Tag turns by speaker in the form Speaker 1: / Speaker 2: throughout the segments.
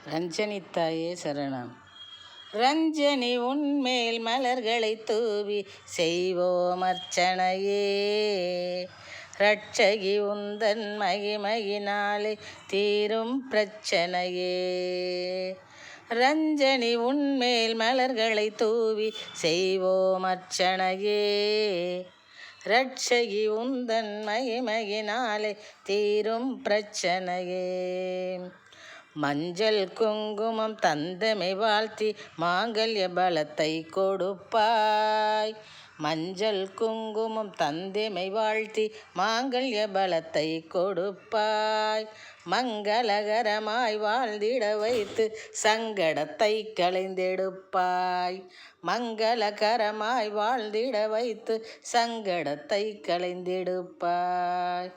Speaker 1: ரஞ்சனி தாயே சரணம். ரஞ்சனி உன்மேல் மலர்களை தூவி செய்வோம் அர்ச்சனையே. ரட்சகி உந்தன் மகிமையினாலே தீரும் பிரச்சனையே. ரஞ்சனி உன்மேல் மலர்களை தூவி செய்வோம் அர்ச்சனையே. ரட்சகி உந்தன் மகிமையினாலே தீரும் பிரச்சனையே. மஞ்சள் குங்குமம் தந்தமை வாழ்த்தி மாங்கல்ய பலத்தை கொடுப்பாய். மஞ்சள் குங்குமம் தந்தமை வாழ்த்தி மாங்கல்ய பலத்தை கொடுப்பாய். மங்களகரமாய் வாழ்ந்திட வைத்து சங்கடத்தை களைந்தெடுப்பாய். மங்களகரமாய் வாழ்ந்திட வைத்து சங்கடத்தை களைந்தெடுப்பாய்.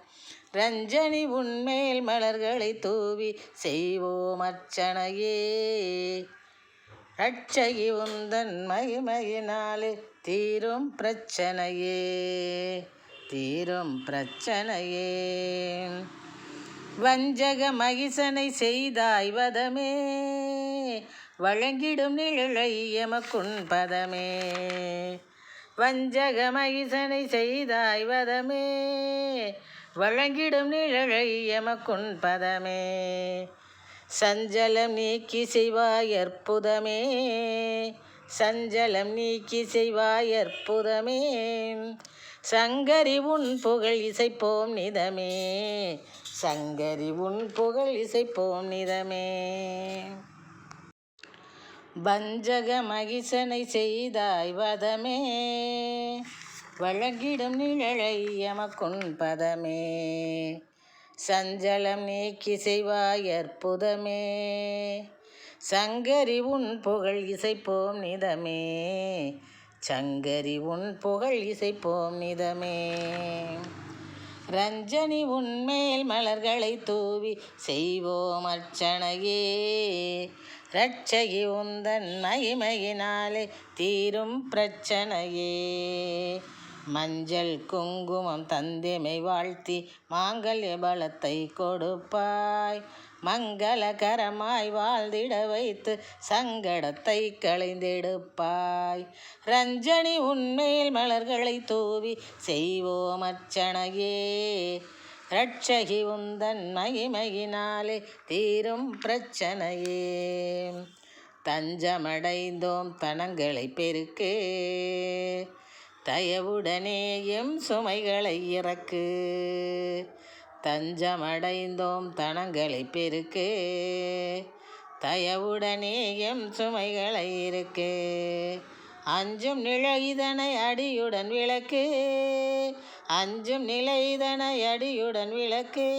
Speaker 1: ரஞ்சனி உன்மேல் மலர்களை தூவி செய்வோம் அர்ச்சனையே. ரட்சகி உந்தன் மகிமையினாலே தீரும் பிரச்சனையே. தீரும் பிரச்சனையே. வஞ்சக மகிசனை செய்தாய் வதமே. வழங்கிடும் நிழலை எமக்குன் பதமே. வஞ்சக மகிசனை செய்தாய் வதமே. வழங்கிடும் நிழலை எமக்குன் பதமே. சஞ்சலம் நீக்கி செய்வாய் அற்புதமே. சஞ்சலம் நீக்கி செய்வாய் அற்புதமே. சங்கரி உன் புகழ் இசைப்போம் நிதமே. சங்கரி உன் புகழ் இசைப்போம் நிதமே. வஞ்சக மகிசனை செய்தாய் வதமே. வழங்கிடும் நிழலை எமக்குன் பதமே. சஞ்சலம் நீக்கி செய்வாய் அற்புதமே. சங்கரி உன் புகழ் இசைப்போம் நிதமே. சங்கரி உன் புகழ் இசைப்போம் நிதமே. ரஞ்சனி உன்மேல் மலர்களை தூவி செய்வோம் அர்ச்சனையே. ரட்சகி உந்தன் மகிமையினாலே தீரும் பிரச்சனையே. மஞ்சள் குங்குமம் தந்தமை வாழ்த்தி மாங்கல்ய பலத்தை கொடுப்பாய். மங்களகரமாய் வாழ்ந்திட வைத்து சங்கடத்தை களைந்தெடுப்பாய். ரஞ்சனி உன்மேல் மலர்களை தூவி செய்வோம் அர்ச்சனையே. ரட்சகி உந்தன் மகிமையினாலே தீரும் பிரச்சனையே. தஞ்சமடைந்தோம் தனங்களை பெருக்கு. தயவுடனே எம் சுமைகளை இறக்கு. தஞ்சமடைந்தோம் தனங்களை பெருக்கு. தயவுடனே எம் சுமைகளை இருக்கு. அஞ்சும் நிலைதனை அடியுடன் விளக்கு. அஞ்சும் நிலைதனை அடியுடன் விளக்கு.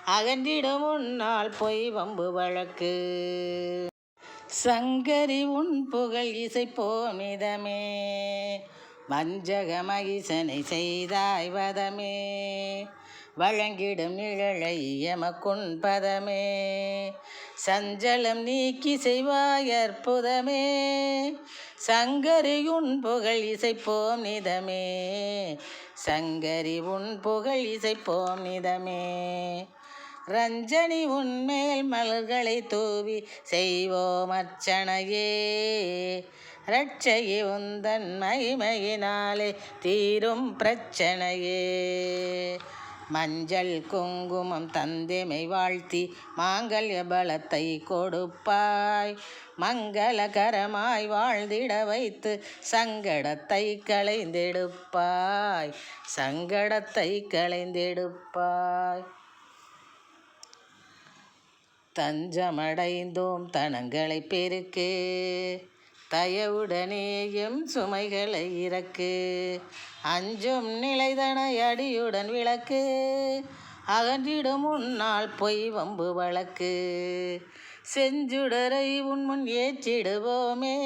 Speaker 1: அகன்றிடும் உன்னால் பொய் வம்பு வழக்கு. சங்கரி உன் புகழ் இசைப்போம் நிதமே. வஞ்சக மகிசனை செய்தாய் வதமே. வழங்கிடும் நிழலை எமக்குன் பதமே. சஞ்சலம் நீக்கி செய்வாய் அற்புதமே. சங்கரி உன் புகழ் இசைப்போம் நிதமே. சங்கரி உன் புகழ் இசைப்போம் நிதமே. ரஞ்சனி உன்மேல் மலர்களை தூவி செய்வோம் அர்ச்சனையே. ரட்சகி உந்தன் மகிமையினாலே தீரும் பிரச்சனையே. மஞ்சள் குங்குமம் தந்தமை வாழ்த்தி மாங்கல்ய பலத்தை கொடுப்பாய். மங்களகரமாய் வாழ்ந்திட வைத்து சங்கடத்தை களைந்தெடுப்பாய். சங்கடத்தை களைந்தெடுப்பாய். தஞ்சமடைந்தோம் தனங்களை பெருக்கு. தயவுடனே எம் சுமைகளை இறக்கு. அஞ்சும் நிலைதனை அடியுடன் விளக்கு. அகன்றிடும் உன்னால் பொய் வம்பு வழக்கு. செஞ்சுடரை உன்முன் ஏற்றிடுவோமே.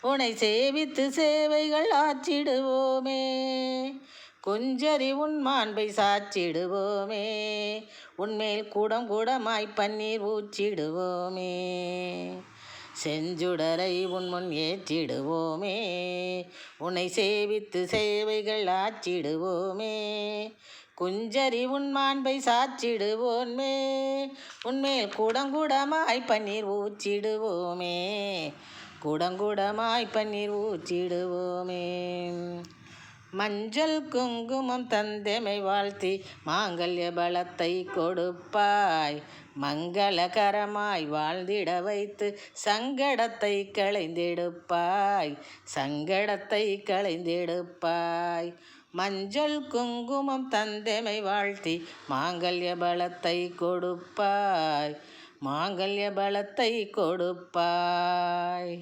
Speaker 1: உனை சேவித்து சேவைகள் ஆற்றிடுவோமே. குஞ்சரி உன் மாண்பை சாற்றிடுவோமே. உன்மேல் கூடம் கூடமாய் பன்னீர் ஊற்றிடுவோமே. செஞ்சுடரை உன்முன் ஏற்றிடுவோமே. உன்னை சேவித்து சேவைகள் ஆற்றிடுவோமே. குஞ்சரி உன் மாண்பை சாற்றிடுவோன்மே, உன்மேல் குடங்குடமாய் பன்னீர் ஊற்றிடுவோமே, குடங்குடமாய் பன்னீர் ஊற்றிடுவோமே. மஞ்சள் குங்குமம் தந்தெமை வாழ்த்தி மாங்கல்ய பலத்தை கொடுப்பாய், மங்களகரமாய் வாழ்ந்திட வைத்து சங்கடத்தை களைந்தெடுப்பாய், சங்கடத்தை களைந்தெடுப்பாய். மஞ்சள் குங்குமம் தந்தெமை வாழ்த்தி மாங்கல்ய பலத்தை கொடுப்பாய், மாங்கல்ய பலத்தை கொடுப்பாய்.